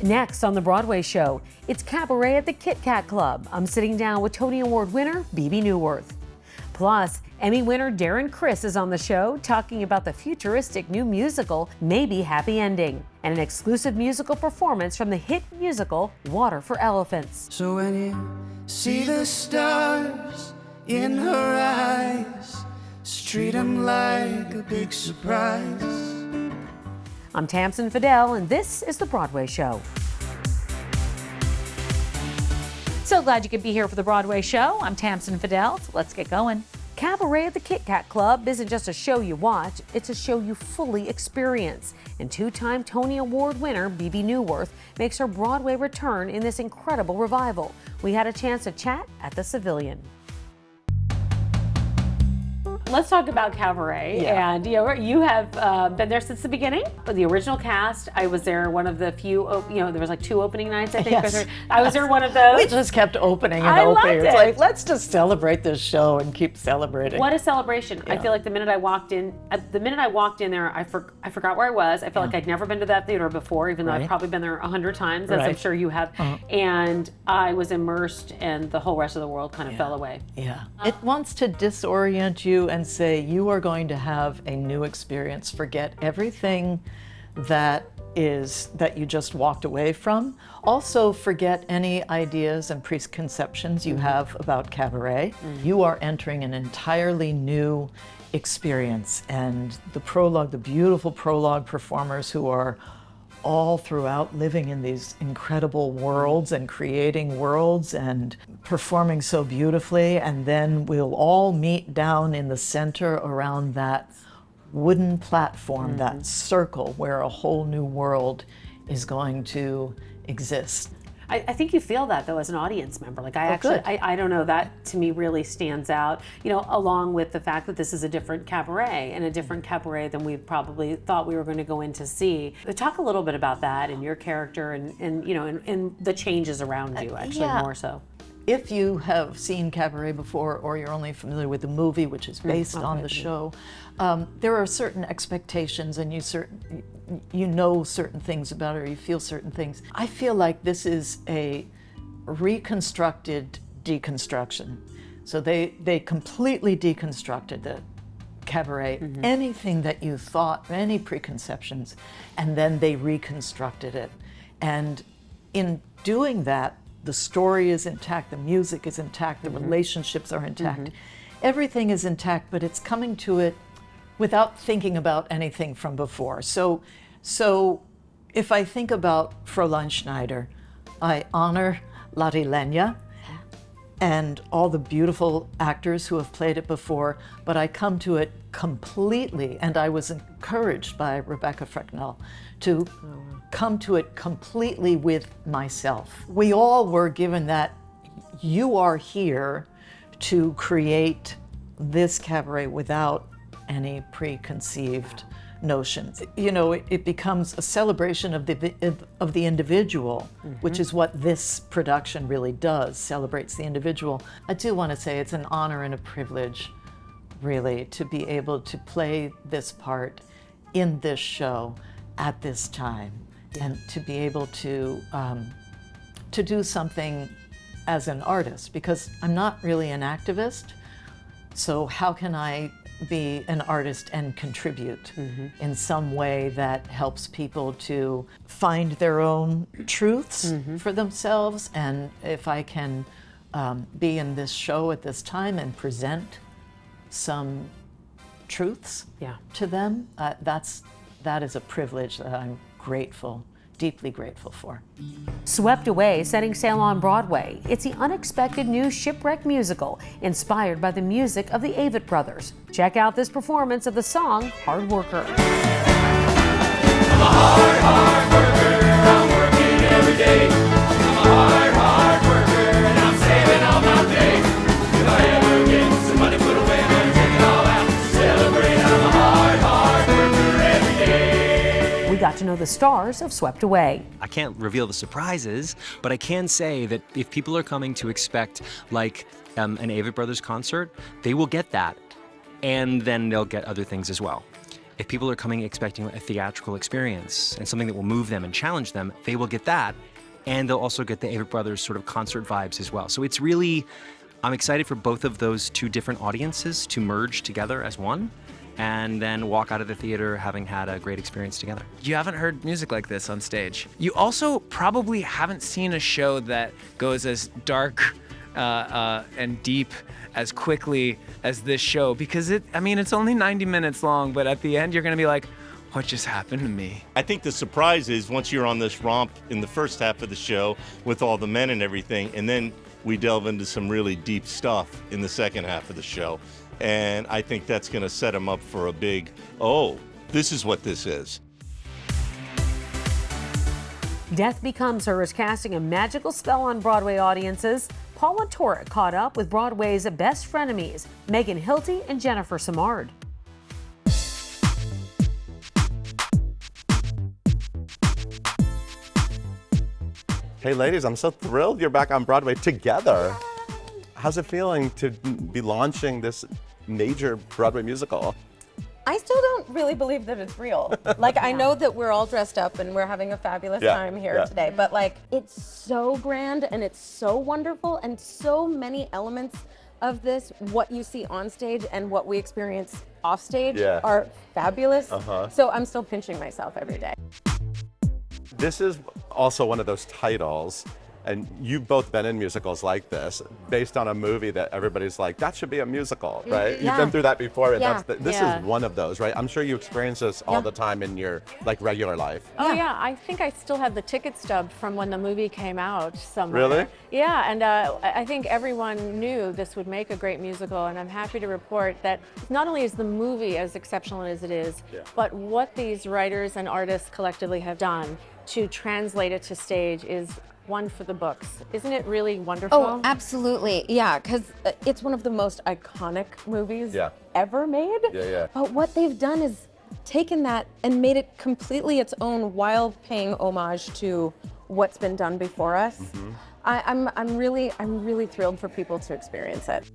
Next on the Broadway Show, it's Cabaret at the Kit Kat Club. I'm sitting down with Tony Award winner Bebe Neuwirth. Plus, Emmy winner Darren Criss is on the show talking about the futuristic new musical, Maybe Happy Ending, and an exclusive musical performance from the hit musical, Water for Elephants. So when you see the stars in her eyes, treat them like a big surprise. I'm Tamsen Fadal, and this is the Broadway Show. So glad you could be here for the Broadway Show. I'm Tamsen Fadal. So let's get going. Cabaret at the Kit Kat Club isn't just a show you watch, it's a show you fully experience. And two-time Tony Award winner Bebe Neuwirth makes her Broadway return in this incredible revival. We had a chance to chat at the Pavilion. Let's talk about Cabaret. Yeah. And you have been there since the beginning. The original cast, I was there one of the few, there was like 2 opening nights, I think. Yes. I was there one of those. We just kept opening and I opening. loved It's it. like, let's just celebrate this show and keep celebrating. What a celebration. I Yeah. feel like the minute I walked in there, I forgot where I was. I felt like I'd never been to that theater before, even though I've Right. probably been there 100 times, as I'm Right. sure you have. And I was immersed, and the whole rest of the world kind of fell away. Yeah. It wants to disorient you and say you are going to have a new experience. Forget everything that you just walked away from. Also forget any ideas and preconceptions you have about Cabaret. You are entering an entirely new experience, and the beautiful prologue performers who are all throughout living in these incredible worlds and creating worlds and performing so beautifully, and then we'll all meet down in the center around that wooden platform, that circle where a whole new world is going to exist. I think you feel that though as an audience member. Like good. I don't know, that to me really stands out, along with the fact that this is a different cabaret and a different cabaret than we probably thought we were going to go in to see. Talk a little bit about that and your character and the changes around you, actually, Yeah. more so. If you have seen Cabaret before, or you're only familiar with the movie, which is based on the show, there are certain expectations, and you know certain things about it, or you feel certain things. I feel like this is a reconstructed deconstruction. So they completely deconstructed the Cabaret, anything that you thought, any preconceptions, and then they reconstructed it. And in doing that, the story is intact, the music is intact, the relationships are intact. Everything is intact, but it's coming to it without thinking about anything from before. So if I think about Fräulein Schneider, I honor Lottie Lenya and all the beautiful actors who have played it before, but I come to it completely, and I was encouraged by Rebecca Frecknell to come to it completely with myself. We all were given that you are here to create this cabaret without any preconceived notions. It becomes a celebration of the individual, which is what this production really does, celebrates the individual. I do want to say it's an honor and a privilege, really, to be able to play this part in this show at this time, and to be able to do something as an artist, because I'm not really an activist. So how can I be an artist and contribute in some way that helps people to find their own truths for themselves? And if I can be in this show at this time and present some truths to them, that is a privilege that I'm grateful, deeply grateful for. Swept Away, setting sail on Broadway. It's the unexpected new shipwreck musical inspired by the music of the Avett Brothers. Check out this performance of the song Hard Worker. I'm a hard, hard worker, I'm working every day. I'm a hard, hard worker, and I'm saving all my pay. If I ever get some money put away, I'm gonna take it all out to celebrate. I'm a hard, hard worker every day. We got to know the stars of Swept Away. I can't reveal the surprises, but I can say that if people are coming to expect like an Avett Brothers concert, they will get that, and then they'll get other things as well. If people are coming expecting a theatrical experience and something that will move them and challenge them, they will get that. And they'll also get the Avett Brothers sort of concert vibes as well. So it's really, I'm excited for both of those two different audiences to merge together as one and then walk out of the theater having had a great experience together. You haven't heard music like this on stage. You also probably haven't seen a show that goes as dark and deep as quickly as this show, because it's only 90 minutes long, but at the end you're gonna be like, what just happened to me? I think the surprise is once you're on this romp in the first half of the show with all the men and everything, and then we delve into some really deep stuff in the second half of the show. And I think that's gonna set them up for a big, oh, this is what this is. Death Becomes Her is casting a magical spell on Broadway audiences. Paul Wontorek caught up with Broadway's best frenemies, Megan Hilty and Jennifer Simard. Hey ladies, I'm so thrilled you're back on Broadway together. How's it feeling to be launching this major Broadway musical? I still don't really believe that it's real. Like, I know that we're all dressed up and we're having a fabulous time here today, but like, it's so grand and it's so wonderful, and so many elements of this, what you see on stage and what we experience off stage, are fabulous. So I'm still pinching myself every day. This is also one of those titles, and you've both been in musicals like this, based on a movie that everybody's like, that should be a musical, right? You've been through that before, and this is one of those, right? I'm sure you experience this all the time in your like regular life. Oh yeah, I think I still have the ticket stub from when the movie came out somewhere. Really? Yeah, and I think everyone knew this would make a great musical, and I'm happy to report that not only is the movie as exceptional as it is, but what these writers and artists collectively have done to translate it to stage is one for the books. Isn't it really wonderful? Oh, absolutely. Yeah, because it's one of the most iconic movies ever made. But what they've done is taken that and made it completely its own, while paying homage to what's been done before us. I'm really thrilled for people to experience it.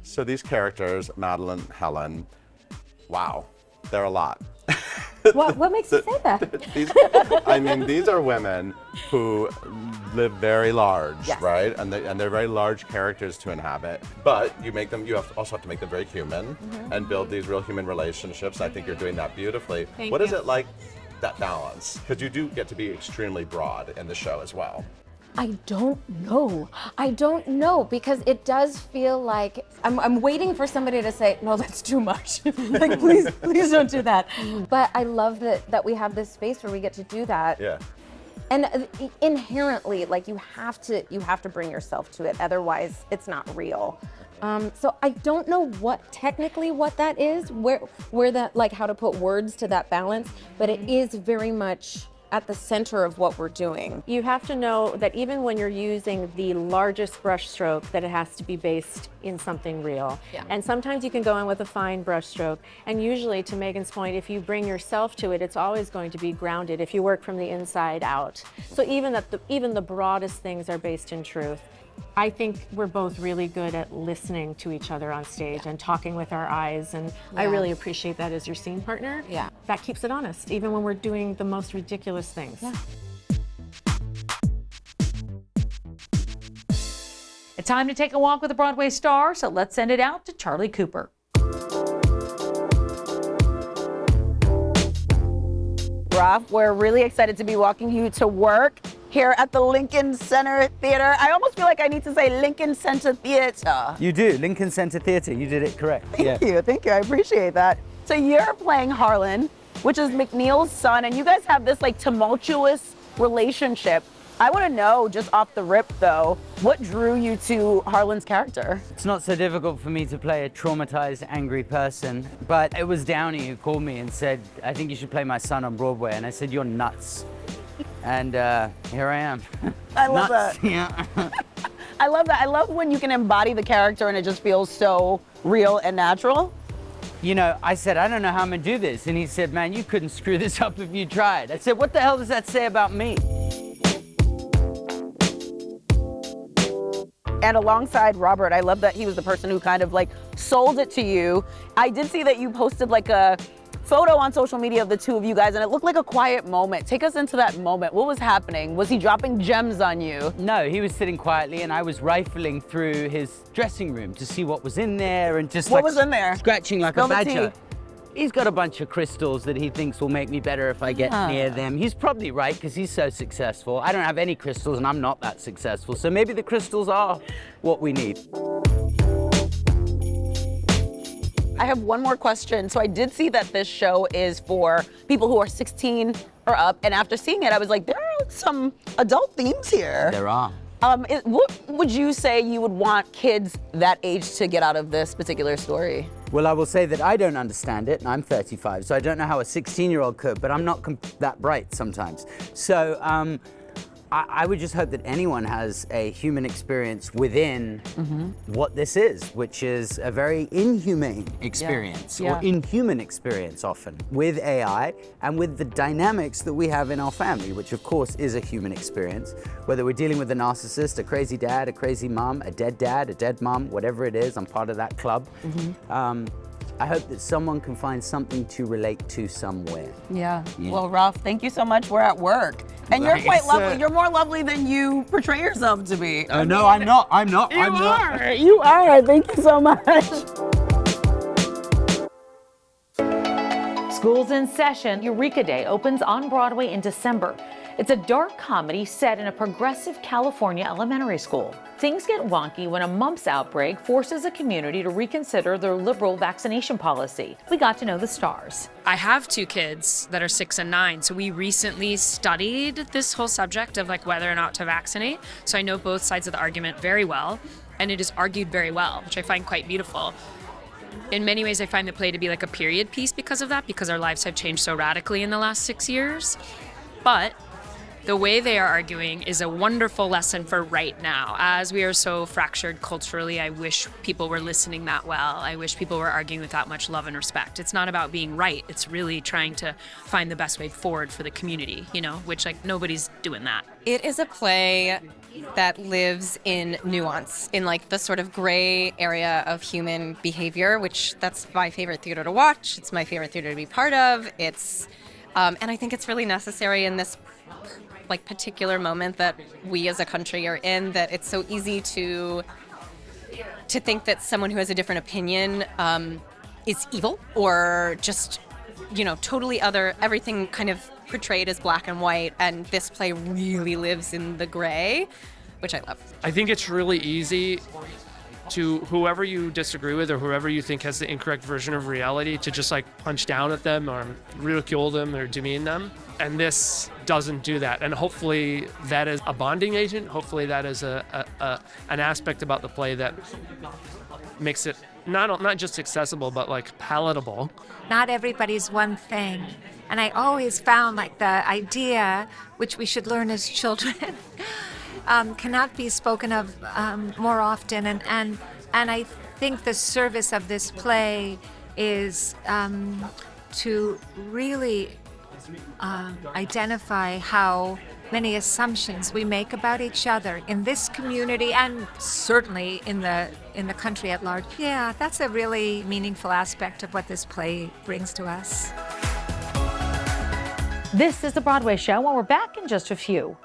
So these characters, Madeline, Helen, wow, they're a lot. What makes you say that? These are women who live very large, right? And they're very large characters to inhabit. But you also have to make them very human and build these real human relationships. I think you're doing that beautifully. What is it like, that balance? Because you do get to be extremely broad in the show as well. I don't know, because it does feel like I'm waiting for somebody to say, no, that's too much. Like, please don't do that. But I love that we have this space where we get to do that. Yeah. And inherently, like, you have to bring yourself to it, otherwise it's not real. So I don't know what that is, where that, like, how to put words to that balance, but it is very much at the center of what we're doing. You have to know that even when you're using the largest brush stroke, that it has to be based in something real. And sometimes you can go in with a fine brush stroke, and usually, to Megan's point, if you bring yourself to it, it's always going to be grounded if you work from the inside out. So even the broadest things are based in truth. I think we're both really good at listening to each other on stage and talking with our eyes, and I really appreciate that as your scene partner. Yeah. That keeps it honest, even when we're doing the most ridiculous things. Yeah. It's time to take a walk with a Broadway star, so let's send it out to Charlie Cooper. Raf, we're really excited to be walking you to work here at the Lincoln Center Theater. I almost feel like I need to say Lincoln Center Theater. You do, Lincoln Center Theater, you did it correct. Thank you, I appreciate that. So you're playing Harlan, which is McNeil's son, and you guys have this like tumultuous relationship. I want to know, just off the rip though, what drew you to Harlan's character? It's not so difficult for me to play a traumatized, angry person, but it was Downey who called me and said, I think you should play my son on Broadway, and I said, you're nuts. And here I am. I love nuts. that. Yeah. I love that. I love when you can embody the character and it just feels so real and natural. You know, I said, I don't know how I'm gonna do this. And he said, man, you couldn't screw this up if you tried. I said, what the hell does that say about me? And alongside Robert, I love that he was the person who kind of like sold it to you. I did see that you posted like a photo on social media of the two of you guys, and it looked like a quiet moment. Take us into that moment. What was happening? Was he dropping gems on you? No, he was sitting quietly, and I was rifling through his dressing room to see what was in there, and just What was in there? Scratching like Spill a the badger. tea. He's got a bunch of crystals that he thinks will make me better if I get near them. He's probably right, because he's so successful. I don't have any crystals, and I'm not that successful, so maybe the crystals are what we need. I have one more question. So I did see that this show is for people who are 16 or up, and after seeing it, I was like, there are some adult themes here. There are. What would you say you would want kids that age to get out of this particular story? Well, I will say that I don't understand it, and I'm 35, so I don't know how a 16-year-old could, but I'm not that bright sometimes. So I would just hope that anyone has a human experience within what this is, which is a very inhumane experience, or inhuman experience often, with AI and with the dynamics that we have in our family, which of course is a human experience. Whether we're dealing with a narcissist, a crazy dad, a crazy mom, a dead mom, whatever it is, I'm part of that club. I hope that someone can find something to relate to somewhere. Yeah. Well, Ralph, thank you so much. We're at work. And you're quite lovely. You're more lovely than you portray yourself to be. No, I'm not. You are. Thank you so much. School's in session. Eureka Day opens on Broadway in December. It's a dark comedy set in a progressive California elementary school. Things get wonky when a mumps outbreak forces a community to reconsider their liberal vaccination policy. We got to know the stars. I have two kids that are 6 and 9, so we recently studied this whole subject of like whether or not to vaccinate. So I know both sides of the argument very well, and it is argued very well, which I find quite beautiful. In many ways, I find the play to be like a period piece because of that, because our lives have changed so radically in the last 6 years. But the way they are arguing is a wonderful lesson for right now. As we are so fractured culturally, I wish people were listening that well. I wish people were arguing with that much love and respect. It's not about being right. It's really trying to find the best way forward for the community, you know, which like nobody's doing that. It is a play that lives in nuance, in like the sort of gray area of human behavior, which that's my favorite theater to watch. It's my favorite theater to be part of. It's, and I think it's really necessary in this like particular moment that we as a country are in, that it's so easy to think that someone who has a different opinion is evil or just, you know, totally other, everything kind of portrayed as black and white, and this play really lives in the gray, which I love. I think it's really easy to whoever you disagree with or whoever you think has the incorrect version of reality to just like punch down at them or ridicule them or demean them. And this doesn't do that. And hopefully that is a bonding agent. Hopefully that is an aspect about the play that makes it not just accessible, but like palatable. Not everybody's one thing. And I always found like the idea, which we should learn as children, cannot be spoken of more often. And I think the service of this play is to really identify how many assumptions we make about each other in this community and certainly in the country at large. Yeah, that's a really meaningful aspect of what this play brings to us. This is the Broadway Show, and we're back in just a few.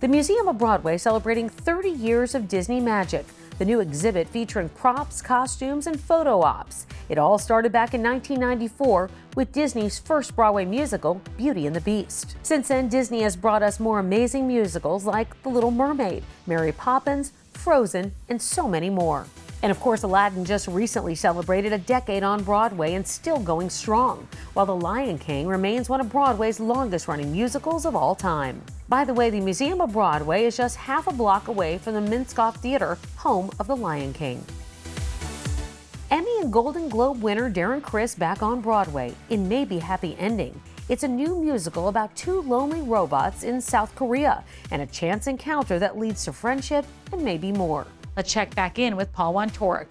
The Museum of Broadway celebrating 30 years of Disney magic. The new exhibit featuring props, costumes, and photo ops. It all started back in 1994 with Disney's first Broadway musical, Beauty and the Beast. Since then, Disney has brought us more amazing musicals like The Little Mermaid, Mary Poppins, Frozen, and so many more. And of course, Aladdin just recently celebrated a decade on Broadway and still going strong, while The Lion King remains one of Broadway's longest-running musicals of all time. By the way, the Museum of Broadway is just half a block away from the Minskoff Theater, home of The Lion King. Emmy and Golden Globe winner Darren Criss back on Broadway in Maybe Happy Ending. It's a new musical about two lonely robots in South Korea and a chance encounter that leads to friendship and maybe more. Let's check back in with Paul Wontorek.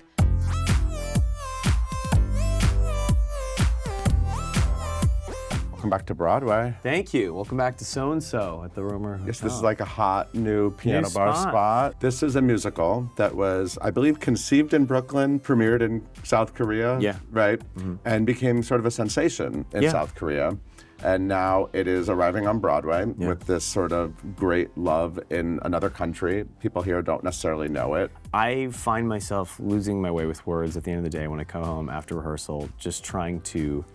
welcome back to Broadway. Thank you. Welcome back to So and So at the Romer Hotel. Yes, this is like a hot new piano bar spot. This is a musical that was, I believe, conceived in Brooklyn, premiered in South Korea, right? And became sort of a sensation in South Korea. And now it is arriving on Broadway with this sort of great love in another country. People here don't necessarily know it. I find myself losing my way with words at the end of the day when I come home after rehearsal, just trying to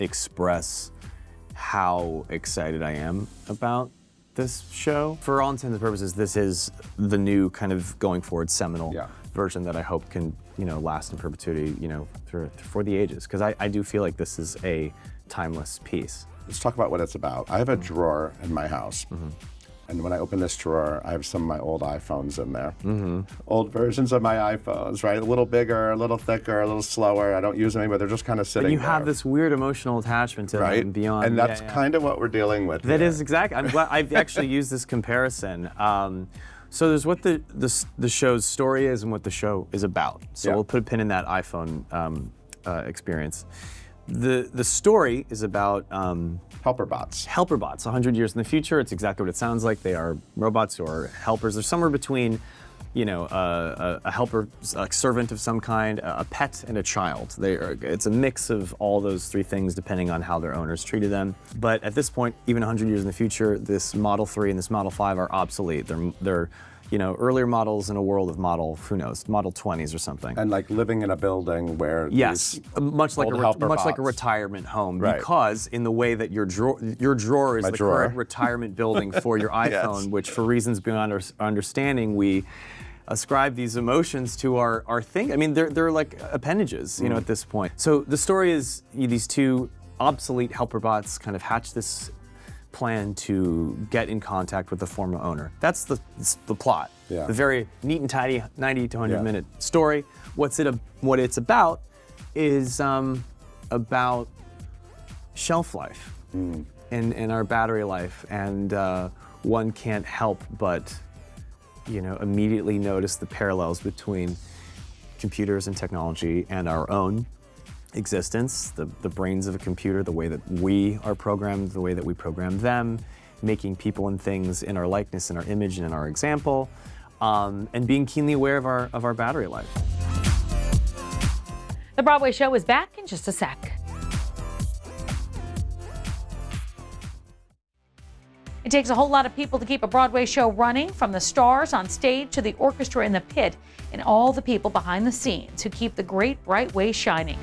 express how excited I am about this show. For all intents and purposes, this is the new kind of going forward seminal version that I hope can, last in perpetuity, for the ages. Because I do feel like this is a timeless piece. Let's talk about what it's about. I have a drawer in my house. And when I open this drawer, I have some of my old iPhones in there. Old versions of my iPhones, right? A little bigger, a little thicker, a little slower. I don't use them anymore. They're just kind of sitting But you there. have this weird emotional attachment to them and beyond. And that's kind of what we're dealing with That here. is exactly. I'm glad I've actually used this comparison. So there's what the show's story is and what the show is about. So we'll put a pin in that iPhone experience. The story is about helper bots. 100 years in the future, it's exactly what it sounds like. They are robots or helpers. They're somewhere between, a helper, a servant of some kind, a pet, and a child. It's a mix of all those three things depending on how their owners treated them. But at this point, even 100 years in the future, this Model 3 and this Model 5 are obsolete. They're earlier models in a world of Model 20s or something. And like living in a building where much like a retirement home, because in the way that your drawer is the current retirement building for your iPhone, which for reasons beyond our understanding, we ascribe these emotions to our thing. I mean, they're like appendages, at this point. So the story is these two obsolete helper bots kind of hatch this plan to get in contact with the former owner. That's the plot. The very neat and tidy 90 to 100 minute story. What it's about is about shelf life and our battery life, and one can't help but immediately notice the parallels between computers and technology and our own existence, the brains of a computer, the way that we are programmed, the way that we program them, making people and things in our likeness, in our image, and in our example, and being keenly aware of our battery life. The Broadway Show is back in just a sec. It takes a whole lot of people to keep a Broadway show running, from the stars on stage to the orchestra in the pit and all the people behind the scenes who keep the great bright way shining.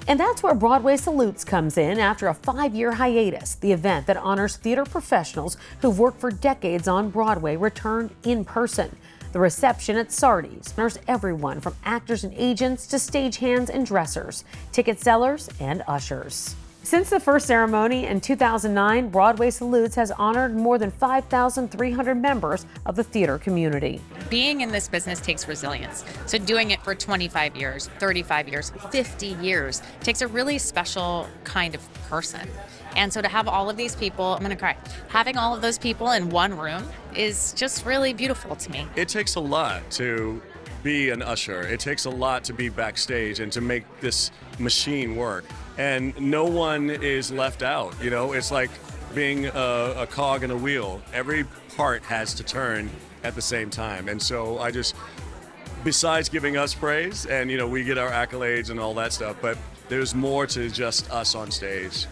And that's where Broadway Salutes comes in after a 5-year hiatus. The event that honors theater professionals who've worked for decades on Broadway returned in person. The reception at Sardi's honors everyone from actors and agents to stagehands and dressers, ticket sellers and ushers. Since the first ceremony in 2009, Broadway Salutes has honored more than 5,300 members of the theater community. Being in this business takes resilience. So doing it for 25 years, 35 years, 50 years takes a really special kind of person. And so to have all of these people, I'm gonna cry, having all of those people in one room is just really beautiful to me. It takes a lot to be an usher. It takes a lot to be backstage and to make this machine work. And no one is left out, It's like being a cog in a wheel. Every part has to turn at the same time. And so besides giving us praise, and we get our accolades and all that stuff, but there's more to just us on stage.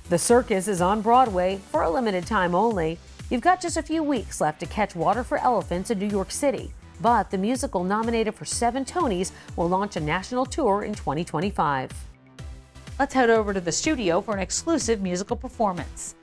The circus is on Broadway for a limited time only. You've got just a few weeks left to catch Water for Elephants in New York City. But the musical, nominated for 7 Tonys, will launch a national tour in 2025. Let's head over to the studio for an exclusive musical performance.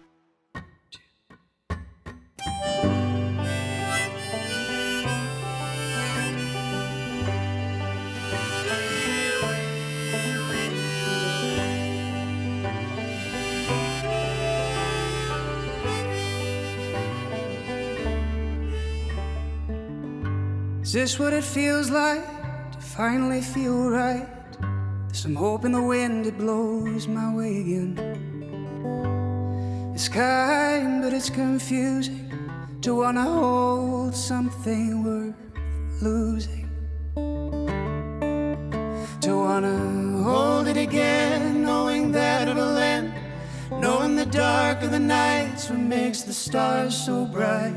Is this what it feels like to finally feel right? There's some hope in the wind, it blows my way again. It's kind, but it's confusing to wanna hold something worth losing. To wanna hold it again, knowing that it'll end, dark of the night's what makes the stars so bright.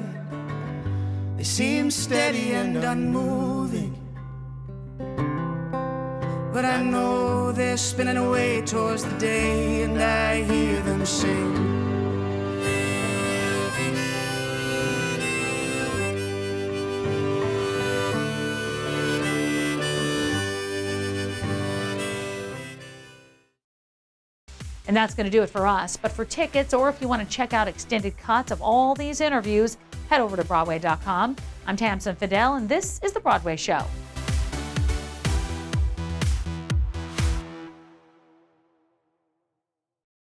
They seem steady and unmoving, but I know they're spinning away towards the day, and I hear them sing. And that's going to do it for us. But for tickets, or if you want to check out extended cuts of all these interviews, head over to Broadway.com. I'm Tamsen Fadal, and this is The Broadway Show.